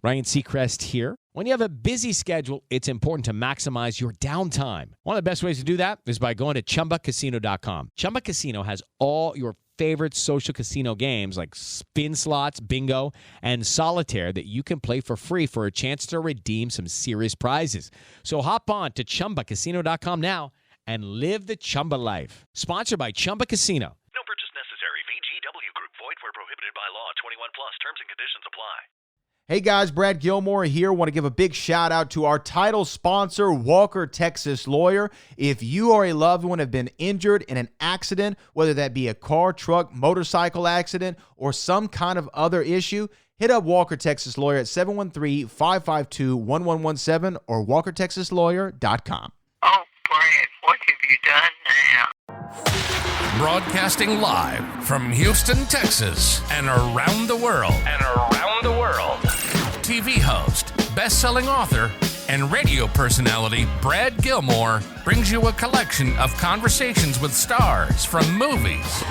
Ryan Seacrest here. When you have a busy schedule, it's important to maximize your downtime. One of the best ways to do that is by going to ChumbaCasino.com. Chumba Casino has all your favorite social casino games like spin slots, bingo, and solitaire that you can play for free for a chance to redeem some serious prizes. So hop on to ChumbaCasino.com now and live the Chumba life. Sponsored by Chumba Casino. No purchase necessary. VGW Group. Void where prohibited by law. 21 plus. Terms and conditions apply. Hey guys, Brad Gilmore here. Want to give a big shout out to our title sponsor, Walker Texas Lawyer. If you or a loved one have been injured in an accident, whether that be a car, truck, motorcycle accident, or some kind of other issue, hit up Walker Texas Lawyer at 713-552-1117 or walkertexaslawyer.com. Oh, Brad, what have you done now? Broadcasting live from Houston, Texas, and around the world. TV host, best-selling author, and radio personality Brad Gilmore brings you a collection of conversations with stars from movies.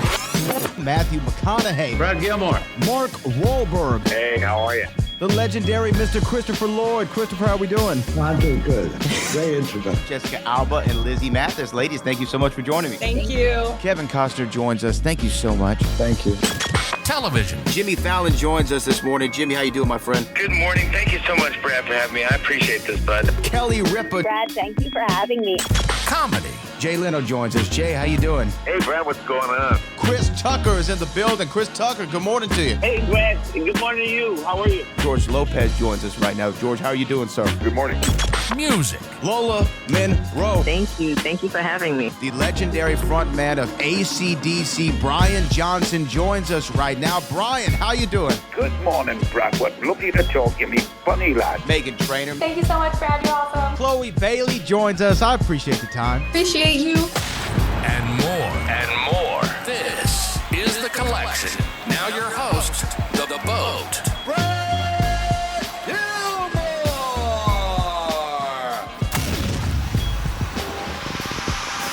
Matthew McConaughey. Brad Gilmore. Mark Wahlberg. Hey, how are you? The legendary Mr. Christopher Lloyd. Christopher, how we doing? I'm doing good. Great introduction. Jessica Alba and Lizzie Mathis. Ladies, thank you so much for joining me. Thank you. Kevin Costner joins us. Thank you so much. Thank you. Television. Jimmy Fallon joins us this morning. Jimmy, how you doing, my friend? Good morning. Thank you so much, Brad, for having me. I appreciate this, bud. Kelly Ripa. Brad, thank you for having me. Comedy. Jay Leno joins us. Jay, how you doing? Hey, Brad, what's going on? Chris Tucker is in the building. Chris Tucker, good morning to you. Hey, Brad. Good morning to you. How are you? George Lopez joins us right now. George, how are you doing, sir? Good morning. Music. Lola Monroe. Thank you. Thank you for having me. The legendary frontman of AC/DC, Brian Johnson, joins us right now. Brian, how you doing? Good morning, Brad. What lucky to talk to me. Funny lad. Megan Trainor. Thank you so much, Brad. You're awesome. Chloe Bailey joins us. I appreciate the time. Appreciate you. And more. This is The Collection. Now your host, The Boat. Brad Gilmore!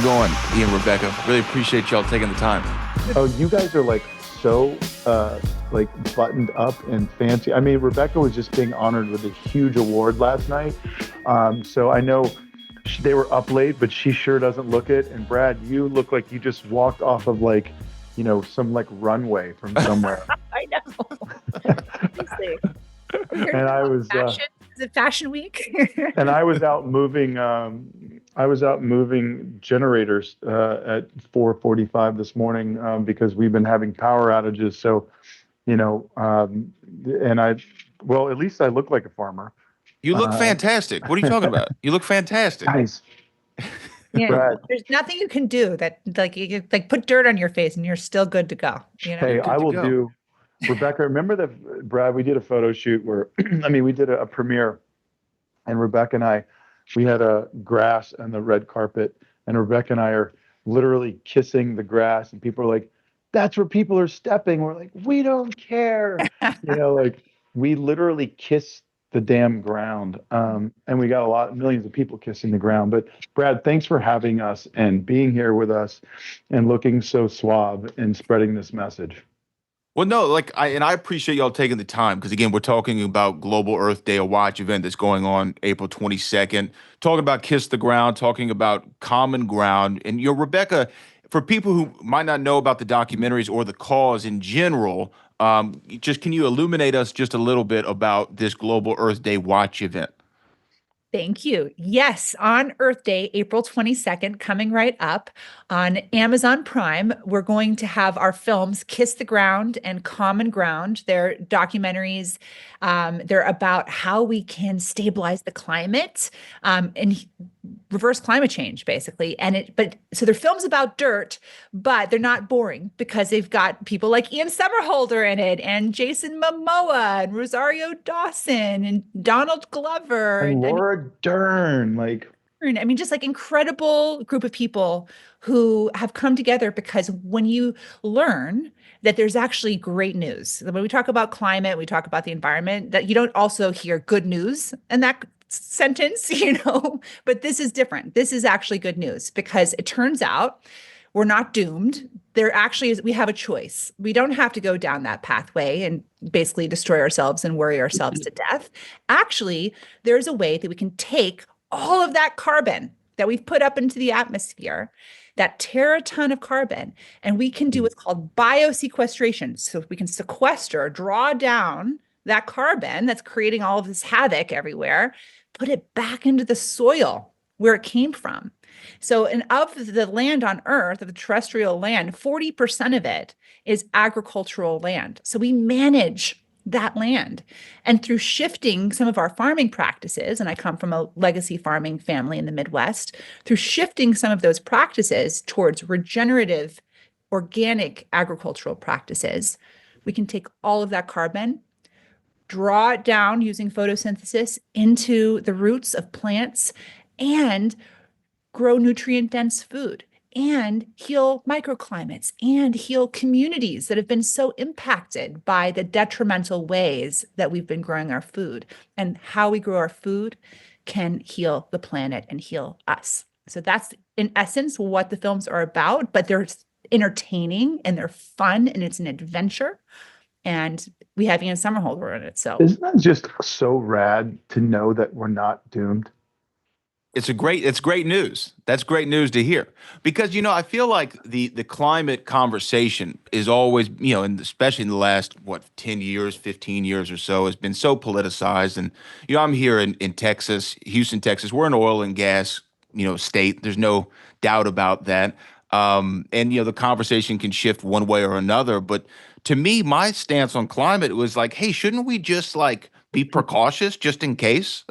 Going, Ian, Rebecca. Really appreciate y'all taking the time. Oh, you guys are like so buttoned up and fancy. I mean, Rebecca was just being honored with a huge award last night. So I know they were up late, but she sure doesn't look it. And Brad, you look like you just walked off of some runway from somewhere. I know. And I was Is it Fashion Week? and I was out moving. I was out moving generators at 4:45 this morning because we've been having power outages. So, at least I look like a farmer. You look fantastic. What are you talking about? You look fantastic. Nice. Yeah, Brad. there's nothing you can do that you put dirt on your face and you're still good to go. Hey, I will do. Rebecca, remember that, Brad, we did a photo shoot where, we did a premiere, and Rebecca and I, we had a grass on the red carpet, and Rebecca and I are literally kissing the grass, and people are like, that's where people are stepping. We're like, we don't care. We literally kiss the damn ground. And we got millions of people kissing the ground. But Brad, thanks for having us and being here with us and looking so suave and spreading this message. Well, no, I appreciate y'all taking the time because, again, we're talking about Global Earth Day, a watch event that's going on April 22nd, talking about Kiss the Ground, talking about Common Ground. And, Rebecca, for people who might not know about the documentaries or the cause in general, can you illuminate us just a little bit about this Global Earth Day watch event? Thank you. Yes, on Earth Day, April 22nd, coming right up on Amazon Prime, we're going to have our films Kiss the Ground and Common Ground. They're documentaries. They're about how we can stabilize the climate and reverse climate change, basically. So they're films about dirt, but they're not boring because they've got people like Ian Somerhalder in it, and Jason Momoa, and Rosario Dawson, and Donald Glover, and Laura Dern, just incredible group of people who have come together because when you learn that there's actually great news, when we talk about climate, we talk about the environment, that you don't also hear good news in that sentence, but this is different. This is actually good news because it turns out we're not doomed. there actually is, we have a choice. We don't have to go down that pathway and basically destroy ourselves and worry ourselves to death. Actually, there's a way that we can take all of that carbon that we've put up into the atmosphere, that teraton of carbon, and we can do what's called biosequestration. So we can sequester, draw down that carbon that's creating all of this havoc everywhere, put it back into the soil where it came from. So, and of the land on Earth, of the terrestrial land, 40% of it is agricultural land. So we manage that land. And through shifting some of our farming practices, and I come from a legacy farming family in the Midwest, through shifting some of those practices towards regenerative, organic agricultural practices, we can take all of that carbon, draw it down using photosynthesis into the roots of plants, and grow nutrient-dense food, and heal microclimates, and heal communities that have been so impacted by the detrimental ways that we've been growing our food. And how we grow our food can heal the planet and heal us. So that's, in essence, what the films are about, but they're entertaining and they're fun and it's an adventure. And we have Ian Somerhalder in it. So isn't that just so rad to know that we're not doomed? It's great news. That's great news to hear, because, I feel like the climate conversation is always, and especially in the last, 10 years, 15 years or so, has been so politicized. And, I'm here in Texas, Houston, Texas. We're an oil and gas, state. There's no doubt about that. And, the conversation can shift one way or another. But to me, my stance on climate was like, hey, shouldn't we just be precautious just in case?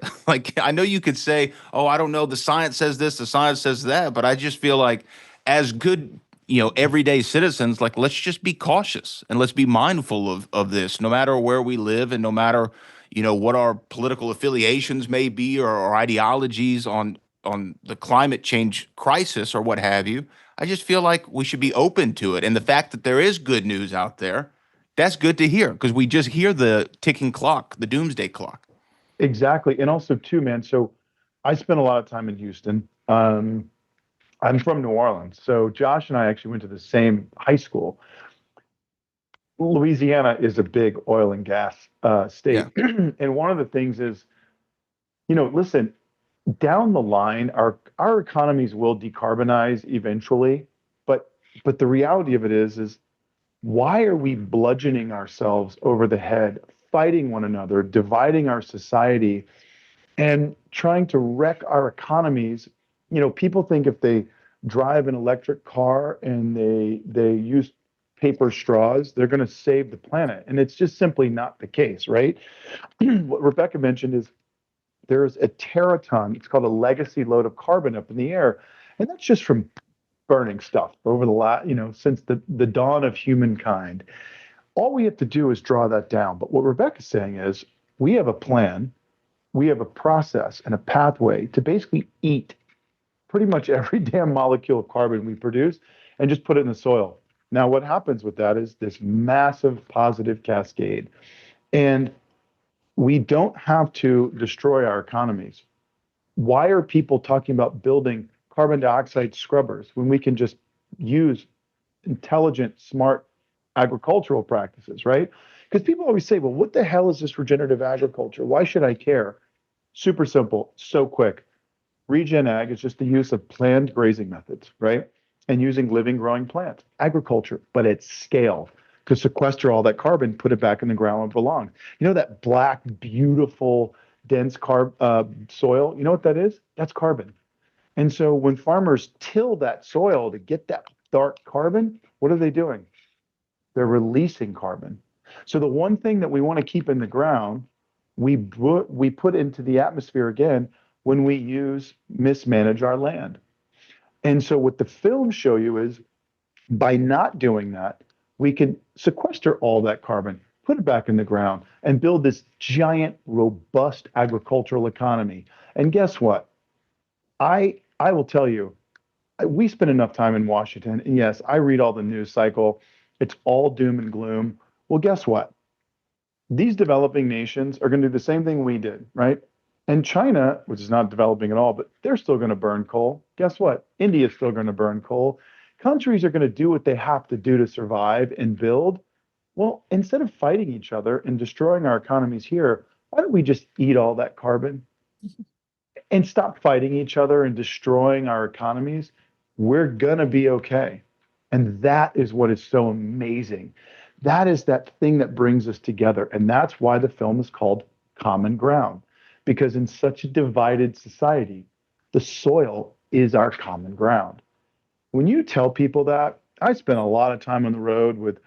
I know you could say, oh, I don't know, the science says this, the science says that, but I just feel like as good, everyday citizens, let's just be cautious and let's be mindful of this, no matter where we live and no matter, what our political affiliations may be or ideologies on the climate change crisis or what have you. I just feel like we should be open to it. And the fact that there is good news out there, that's good to hear, because we just hear the ticking clock, the doomsday clock. Exactly. And also, too, man, so I spent a lot of time in Houston. I'm from New Orleans. So Josh and I actually went to the same high school. Louisiana is a big oil and gas state. Yeah. And one of the things is, listen, down the line, our economies will decarbonize eventually. But the reality of it is why are we bludgeoning ourselves over the head, fighting one another, dividing our society, and trying to wreck our economies? People think if they drive an electric car and they use paper straws, they're going to save the planet. And it's just simply not the case, right? What Rebecca mentioned is there's a teraton, it's called a legacy load of carbon up in the air. And that's just from burning stuff over the last, since the dawn of humankind. All we have to do is draw that down. But what Rebecca's saying is we have a plan, we have a process and a pathway to basically eat pretty much every damn molecule of carbon we produce and just put it in the soil. Now, what happens with that is this massive positive cascade. And we don't have to destroy our economies. Why are people talking about building carbon dioxide scrubbers when we can just use intelligent, smart agricultural practices, right? Because people always say, well, what the hell is this regenerative agriculture? Why should I care? Super simple, so quick. Regen ag is just the use of planned grazing methods, right? And using living, growing plants, agriculture, but at scale, to sequester all that carbon, put it back in the ground where it belongs. That black, beautiful, dense soil, you know what that is? That's carbon. And so when farmers till that soil to get that dark carbon, what are they doing? They're releasing carbon. So the one thing that we want to keep in the ground, we put into the atmosphere again when we mismanage our land. And so what the films show you is by not doing that, we can sequester all that carbon, put it back in the ground, and build this giant, robust agricultural economy. And guess what? I will tell you, we spend enough time in Washington, and yes, I read all the news cycle. It's all doom and gloom. Well, guess what? These developing nations are going to do the same thing we did, right? And China, which is not developing at all, but they're still going to burn coal. Guess what? India is still going to burn coal. countries are going to do what they have to do to survive and build. Well, instead of fighting each other and destroying our economies here, why don't we just eat all that carbon and stop fighting each other and destroying our economies? We're going to be okay. And that is what is so amazing. That is that thing that brings us together. And that's why the film is called Common Ground, because in such a divided society, the soil is our common ground. When you tell people that, I spent a lot of time on the road with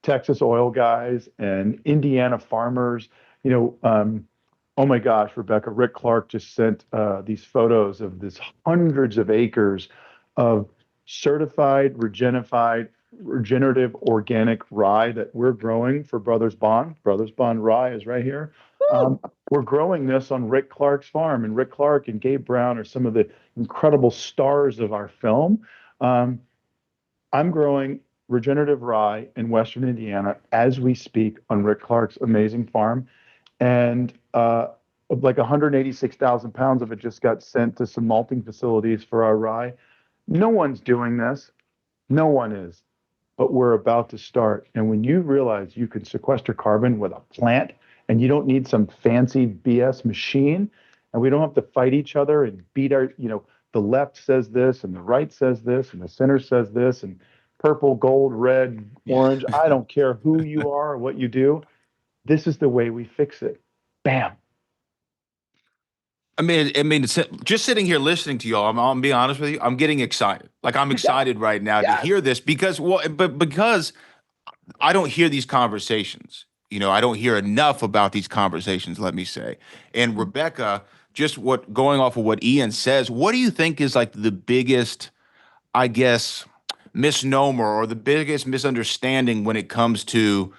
Texas oil guys and Indiana farmers. Oh my gosh, Rebecca, Rick Clark just sent these photos of this hundreds of acres of certified, regenerative organic rye that we're growing for Brothers Bond. Brothers Bond rye is right here. We're growing this on Rick Clark's farm, and Rick Clark and Gabe Brown are some of the incredible stars of our film. I'm growing regenerative rye in Western Indiana as we speak on Rick Clark's amazing farm. And like 186,000 pounds of it just got sent to some malting facilities for our rye. No one's doing this. No one is. But we're about to start. And when you realize you can sequester carbon with a plant and you don't need some fancy BS machine, and we don't have to fight each other and beat the left says this and the right says this and the center says this and purple, gold, red, orange. I don't care who you are or what you do. This is the way we fix it. Bam. I mean, just sitting here listening to y'all, I'm being honest with you, I'm getting excited. Like, I'm excited right now to hear this because I don't hear these conversations. I don't hear enough about these conversations, let me say. And Rebecca, just going off of what Ian says, what do you think is like the biggest, I guess, misnomer or the biggest misunderstanding when it comes to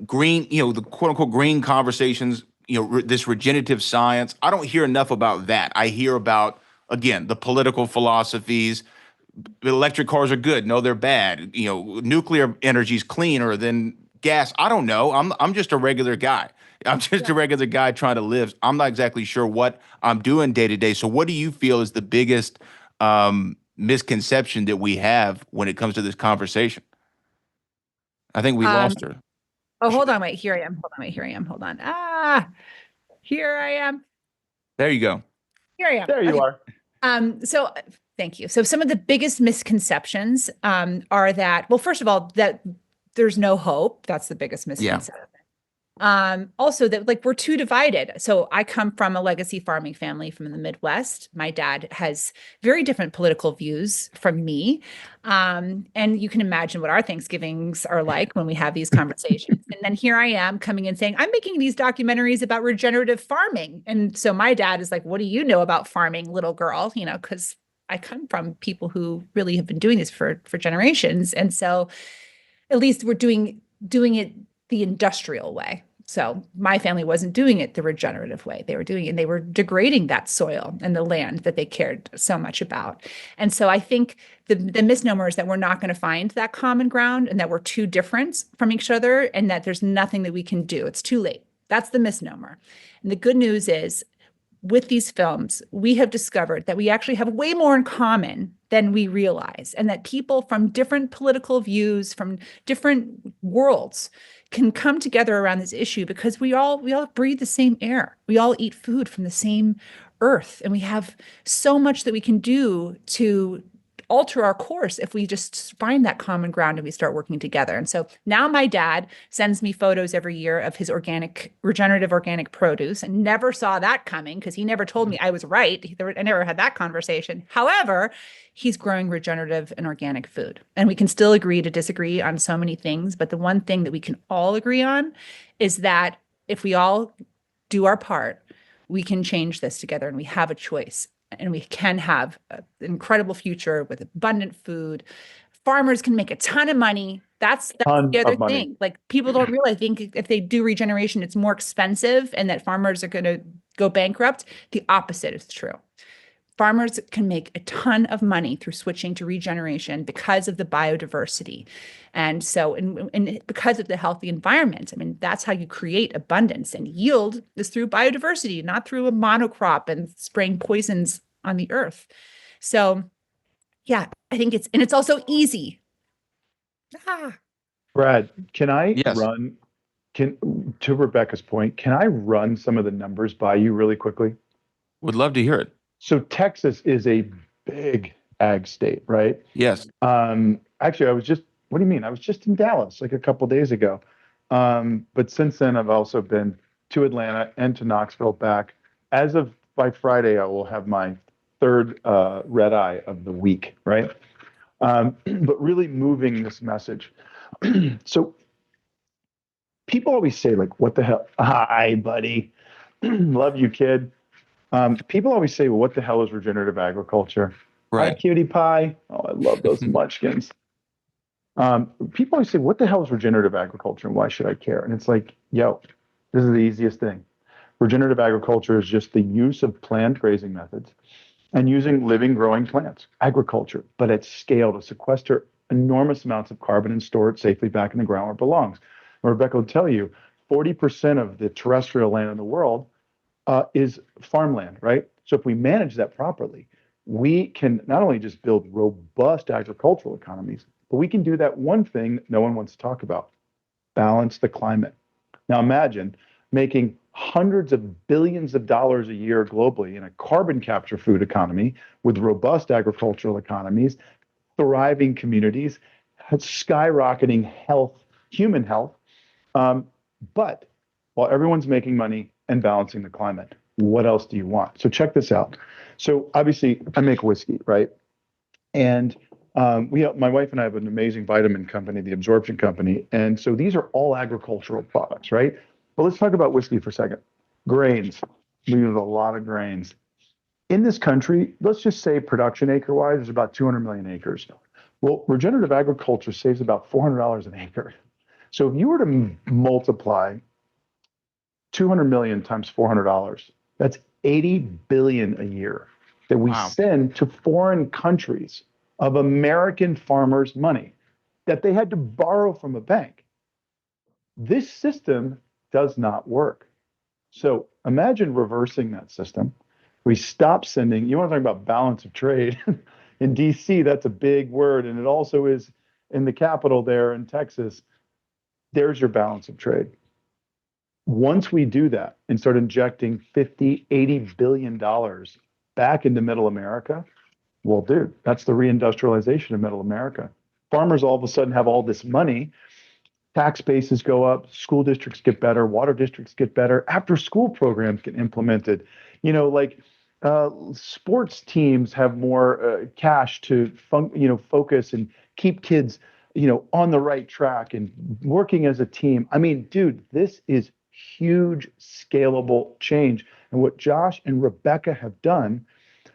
green, the quote unquote green conversations, this regenerative science? I don't hear enough about that. I hear about, again, the political philosophies. Electric cars are good. No, they're bad. Nuclear energy is cleaner than gas. I don't know. I'm just a regular guy. I'm just a regular guy trying to live. I'm not exactly sure what I'm doing day to day. So what do you feel is the biggest misconception that we have when it comes to this conversation? I think we lost her. Oh, hold on. Wait, here I am. Hold on. Here I am. There you go. Here I am. There you are. So thank you. So some of the biggest misconceptions are that, well, first of all, that there's no hope. That's the biggest misconception. Also that we're too divided. So I come from a legacy farming family from the Midwest. My dad has very different political views from me. And you can imagine what our Thanksgivings are like when we have these conversations. And then here I am coming in saying, I'm making these documentaries about regenerative farming. And so my dad is like, what do you know about farming, little girl? Because I come from people who really have been doing this for generations. And so at least we're doing it the industrial way. So my family wasn't doing it the regenerative way. They were doing it, and they were degrading that soil and the land that they cared so much about. And so I think the misnomer is that we're not going to find that common ground and that we're too different from each other and that there's nothing that we can do. It's too late. That's the misnomer. And the good news is, with these films, we have discovered that we actually have way more in common than we realize, and that people from different political views, from different worlds, can come together around this issue because we all breathe the same air. We all eat food from the same earth, and we have so much that we can do to alter our course if we just find that common ground and we start working together. And so now my dad sends me photos every year of his regenerative organic produce, and never saw that coming because he never told me I was right. I never had that conversation. However, he's growing regenerative and organic food. And we can still agree to disagree on so many things, but the one thing that we can all agree on is that if we all do our part, we can change this together, and we have a choice. And we can have an incredible future with abundant food. Farmers can make a ton of money. That's the other thing. Like, people don't realize, think if they do regeneration, it's more expensive and that farmers are going to go bankrupt. The opposite is true. Farmers can make a ton of money through switching to regeneration because of the biodiversity. And so, and because of the healthy environment. I mean, that's how you create abundance, and yield is through biodiversity, not through a monocrop and spraying poisons on the earth. So yeah, I think it's also easy. Brad, can I Yes. to Rebecca's point, can I run some of the numbers by you really quickly? Would love to hear it. So Texas is a big ag state, right? Yes. Actually, what do you mean? I was just in Dallas like a couple days ago. But since then, I've also been to Atlanta and to Knoxville back. As of by Friday, I will have my third red eye of the week, right? But really moving this message. So people always say, like, what the hell? Hi, buddy. Love you, kid. People always say, well, what the hell is regenerative agriculture? Right. Hi, cutie pie. Oh, I love those munchkins. People always say, what the hell is regenerative agriculture and why should I care? And it's like, yo, this is the easiest thing. Regenerative agriculture is just the use of planned grazing methods and using living, growing plants, agriculture, but at scale to sequester enormous amounts of carbon and store it safely back in the ground where it belongs. And Rebecca will tell you, 40% of the terrestrial land in the world is farmland, right? So if we manage that properly, we can not only just build robust agricultural economies, but we can do that one thing that no one wants to talk about, balance the climate. Now imagine making hundreds of billions of dollars a year globally in a carbon capture food economy with robust agricultural economies, thriving communities, skyrocketing health, human health. But while everyone's making money and balancing the climate, what else do you want? So check this out. So obviously I make whiskey, right? And my wife and I have an amazing vitamin company, the Absorption Company. And so these are all agricultural products, right? But let's talk about whiskey for a second. Grains. We use a lot of grains. In this country, let's just say production acre-wise, there's about 200 million acres. Well, regenerative agriculture saves about $400 an acre. So if you were to multiply 200 million times $400, that's 80 billion a year that we send to foreign countries of American farmers' money that they had to borrow from a bank. This system does not work. So imagine reversing that system. We stop sending, you want to talk about balance of trade. In DC, that's a big word. And it also is in the capital there in Texas. There's your balance of trade. Once we do that and start injecting 50, 80 billion dollars back into middle America, well, dude, that's the reindustrialization of middle America. Farmers all of a sudden have all this money. Tax bases go up, school districts get better, water districts get better, after school programs get implemented. Sports teams have more cash to focus and keep kids, on the right track and working as a team. I mean, dude, this is huge scalable change. And what Josh and Rebecca have done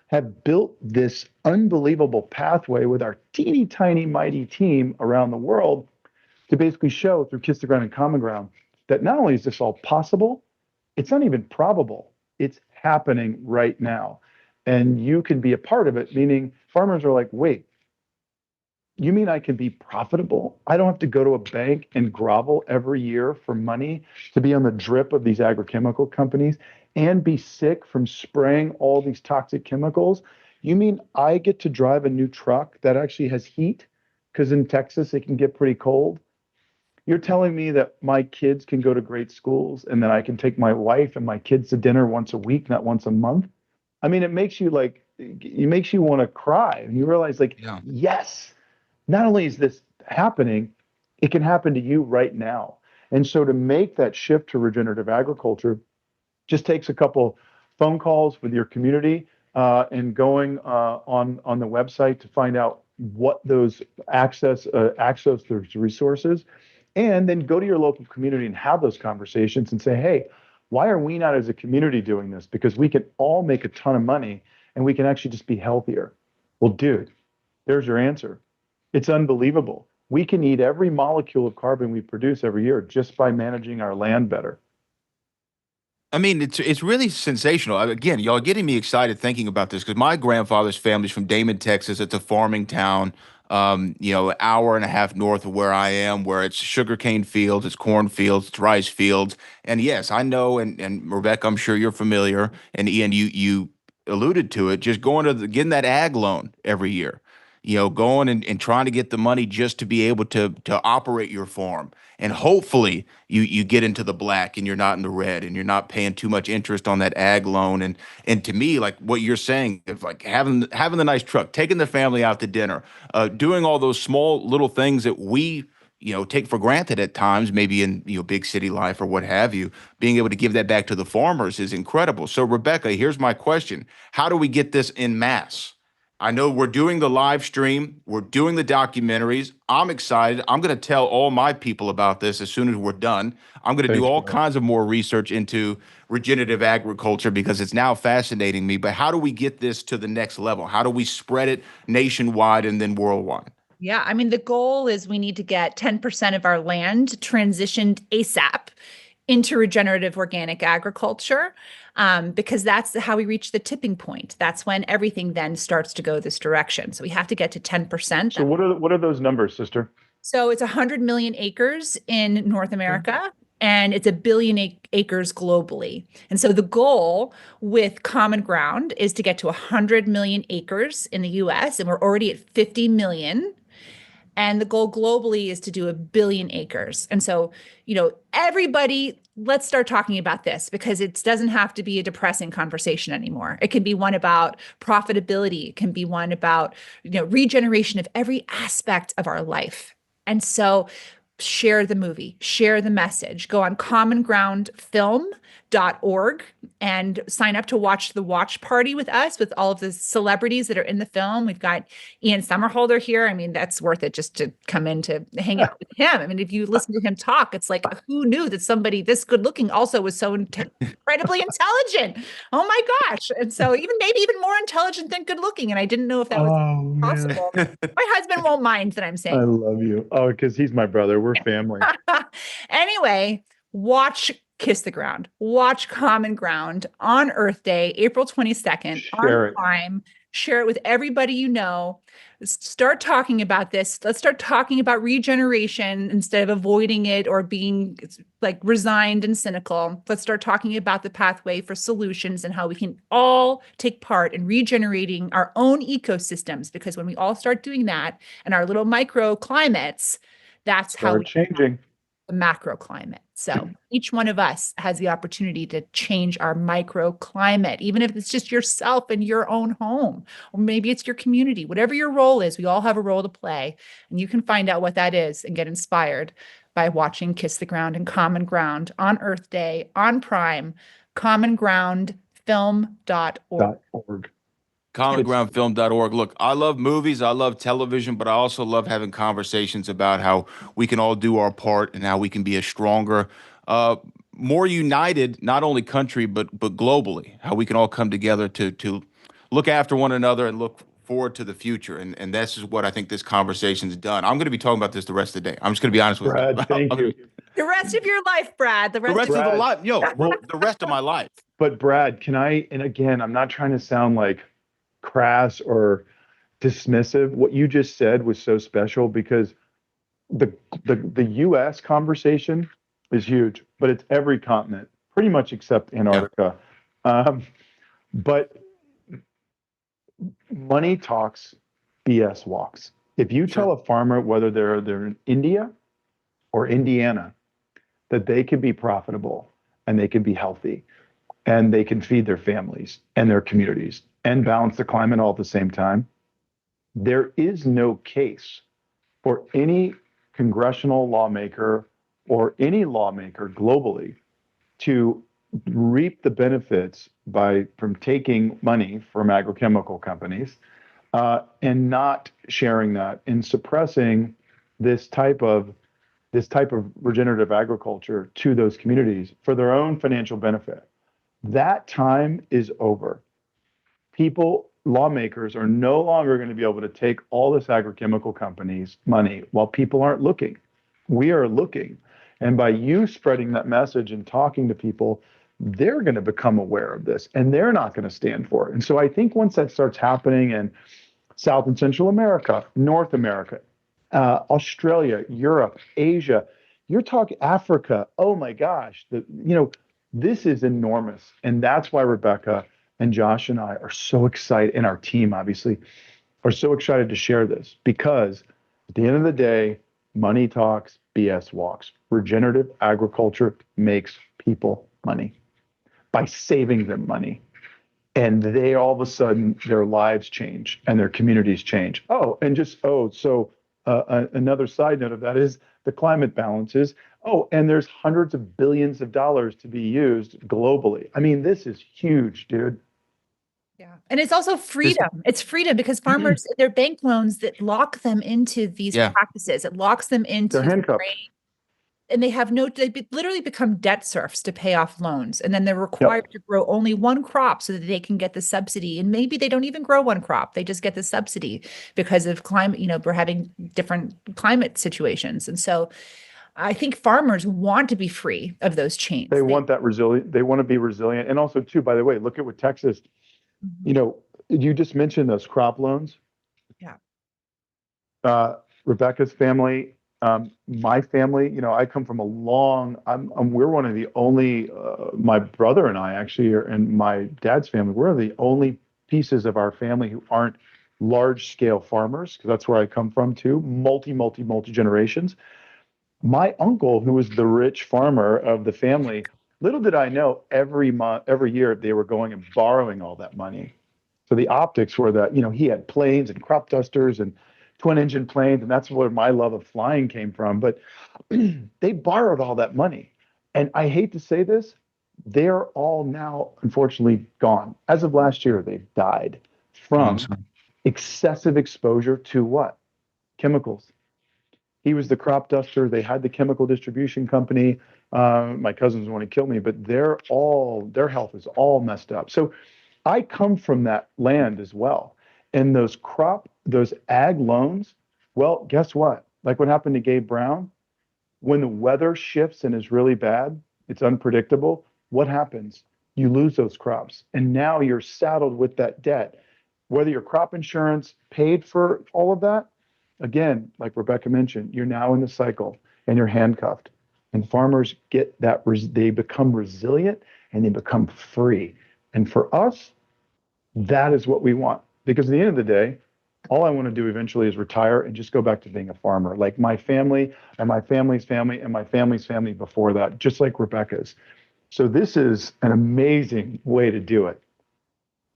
have built this unbelievable pathway with our teeny tiny mighty team around the world to basically show through Kiss the Ground and Common Ground that not only is this all possible, it's not even probable. It's happening right now. And you can be a part of it, meaning farmers are like, wait, you mean I can be profitable? I don't have to go to a bank and grovel every year for money to be on the drip of these agrochemical companies and be sick from spraying all these toxic chemicals? You mean I get to drive a new truck that actually has heat? Because in Texas, it can get pretty cold. You're telling me that my kids can go to great schools and that I can take my wife and my kids to dinner once a week, not once a month? I mean, it makes you want to cry. And you realize yes, not only is this happening, it can happen to you right now. And so to make that shift to regenerative agriculture just takes a couple phone calls with your community and going on the website to find out what those access those resources, and then go to your local community and have those conversations and say, hey, why are we not as a community doing this? Because we can all make a ton of money and we can actually just be healthier. Well, dude, there's your answer. It's unbelievable. We can eat every molecule of carbon we produce every year just by managing our land better. I mean, it's really sensational. Again, y'all are getting me excited thinking about this because my grandfather's family's from Damon, Texas. It's a farming town, an hour and a half north of where I am, where it's sugarcane fields, it's corn fields, it's rice fields. And yes, I know, and Rebecca, I'm sure you're familiar, and Ian, you alluded to it, just getting that ag loan every year. going and trying to get the money just to be able to operate your farm. And hopefully you get into the black and you're not in the red and you're not paying too much interest on that ag loan. And to me, like what you're saying, is like having the nice truck, taking the family out to dinner, doing all those small little things that we take for granted at times, maybe in big city life or what have you. Being able to give that back to the farmers is incredible. So Rebecca, here's my question: how do we get this in mass? I know we're doing the live stream, we're doing the documentaries. I'm excited. I'm going to tell all my people about this as soon as we're done. I'm going to do all kinds of more research into regenerative agriculture because it's now fascinating me. But how do we get this to the next level? How do we spread it nationwide and then worldwide? Yeah, I mean, the goal is we need to get 10% of our land transitioned ASAP into regenerative organic agriculture, because that's how we reach the tipping point. That's when everything then starts to go this direction. So we have to get to 10%. So what are those numbers, sister? So it's 100 million acres in North America, and it's 1 billion acres globally. And so the goal with Common Ground is to get to 100 million acres in the US, and we're already at 50 million. And the goal globally is to do 1 billion acres. And so, everybody, let's start talking about this, because it doesn't have to be a depressing conversation anymore. It can be one about profitability. It can be one about, regeneration of every aspect of our life. And so share the movie, share the message, go on commongroundfilm.org and sign up to watch the watch party with us, with all of the celebrities that are in the film. We've got Ian Somerhalder here. I mean, that's worth it just to come in to hang out with him. I mean, if you listen to him talk, it's like, who knew that somebody this good looking also was so incredibly intelligent? Oh my gosh. And so maybe even more intelligent than good looking. And I didn't know if that was possible. My husband won't mind that I'm saying. I love you. Oh, because he's my brother. We're family. Anyway, watch Kiss the Ground. Watch Common Ground on Earth Day, April 22nd on Prime. Share it with everybody you know. Start talking about this. Let's start talking about regeneration instead of avoiding it or being like resigned and cynical. Let's start talking about the pathway for solutions and how we can all take part in regenerating our own ecosystems. Because when we all start doing that and our little microclimates, that's how we changing the macroclimate. So each one of us has the opportunity to change our microclimate, even if it's just yourself in your own home, or maybe it's your community. Whatever your role is, we all have a role to play. And you can find out what that is and get inspired by watching Kiss the Ground and Common Ground on Earth Day on Prime, commongroundfilm.org. commongroundfilm.org. Look, I love movies, I love television, but I also love having conversations about how we can all do our part and how we can be a stronger, more united, not only country, but globally, how we can all come together to look after one another and look forward to the future. And this is what I think this conversation's done. I'm going to be talking about this the rest of the day. I'm just going to be honest with Brad, you. Thank you. The rest of your life, Brad. The rest of the life. The rest of my life. But Brad, can I, and again, I'm not trying to sound like crass or dismissive. What you just said was so special, because the U.S. conversation is huge, but it's every continent, pretty much except Antarctica. Yeah. But money talks, BS walks. If you tell a farmer, whether they're in India or Indiana, that they can be profitable and they can be healthy and they can feed their families and their communities and balance the climate all at the same time, there is no case for any congressional lawmaker or any lawmaker globally to reap the benefits from taking money from agrochemical companies and not sharing that and suppressing this type of regenerative agriculture to those communities for their own financial benefit. That time is over. Lawmakers are no longer going to be able to take all this agrochemical companies' money while people aren't looking. We are looking. And by you spreading that message and talking to people, they're going to become aware of this and they're not going to stand for it. And so I think once that starts happening in South and Central America, North America, Australia, Europe, Asia, you're talking Africa. Oh my gosh, this is enormous. And that's why Rebecca and Josh and I are so excited, and our team, obviously, are so excited to share this because at the end of the day, money talks, BS walks. Regenerative agriculture makes people money by saving them money. And they all of a sudden, their lives change and their communities change. Another side note of that is the climate balances. And there's hundreds of billions of dollars to be used globally. I mean, this is huge, dude. Yeah. And it's also freedom. It's freedom because farmers, their bank loans that lock them into these practices. It locks them into handcuffed. And they literally become debt serfs to pay off loans. And then they're required to grow only one crop so that they can get the subsidy. And maybe they don't even grow one crop. They just get the subsidy because of climate, we're having different climate situations. And so I think farmers want to be free of those chains. They want that resilient. They want to be resilient. And also too, by the way, look at what Texas, you just mentioned those crop loans. Yeah. Rebecca's family, my family, I come from we're one of the only, my brother and I actually, and my dad's family, we're the only pieces of our family who aren't large scale farmers, because that's where I come from too, multi generations. My uncle, who was the rich farmer of the family, little did I know every year they were going and borrowing all that money. So the optics were that, he had planes and crop dusters and twin engine planes, and that's where my love of flying came from. But they borrowed all that money. And I hate to say this, they're all now, unfortunately, gone. As of last year, they've died from excessive exposure to what? Chemicals. He was the crop duster. They had the chemical distribution company. My cousins want to kill me, but their health is all messed up. So I come from that land as well. And those ag loans, well, guess what? Like what happened to Gabe Brown? When the weather shifts and is really bad, it's unpredictable, what happens? You lose those crops. And now you're saddled with that debt. Whether your crop insurance paid for all of that, again, like Rebecca mentioned, you're now in the cycle and you're handcuffed. And farmers get that, they become resilient and they become free. And for us, that is what we want. Because at the end of the day, all I want to do eventually is retire and just go back to being a farmer, like my family and my family's family and my family's family before that, just like Rebecca's. So this is an amazing way to do it.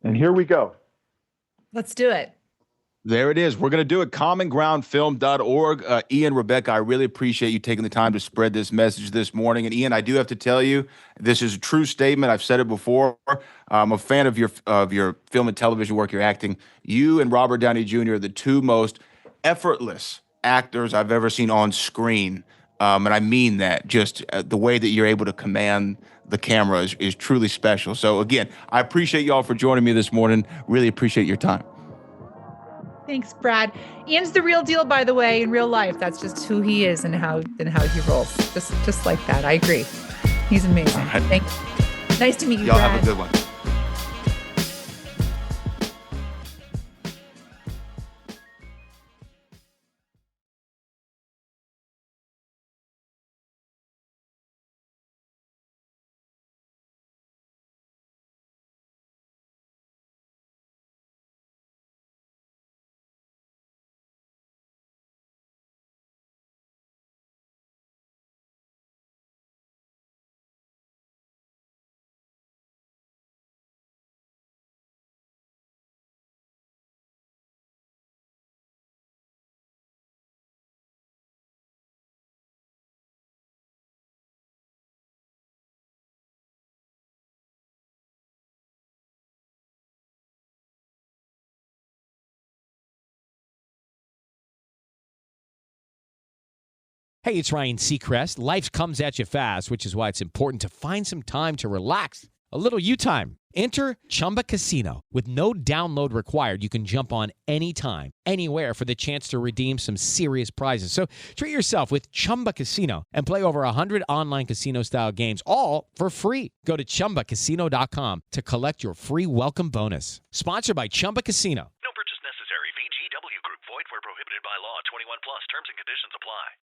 And here we go. Let's do it. There it is. We're going to do it. commongroundfilm.org. Ian, Rebecca, I really appreciate you taking the time to spread this message this morning. And Ian, I do have to tell you, this is a true statement. I've said it before. I'm a fan of your film and television work, your acting. You and Robert Downey Jr. are the two most effortless actors I've ever seen on screen. And I mean that. Just the way that you're able to command the camera is truly special. So again, I appreciate y'all for joining me this morning. Really appreciate your time. Thanks, Brad. Ian's the real deal, by the way, in real life. That's just who he is and how he rolls. Just like that. I agree. He's amazing. Right. Thank you. Nice to meet you, y'all Brad. Have a good one. Hey, it's Ryan Seacrest. Life comes at you fast, which is why it's important to find some time to relax. A little you time. Enter Chumba Casino. With no download required, you can jump on anytime, anywhere for the chance to redeem some serious prizes. So treat yourself with Chumba Casino and play over 100 online casino-style games, all for free. Go to ChumbaCasino.com to collect your free welcome bonus. Sponsored by Chumba Casino.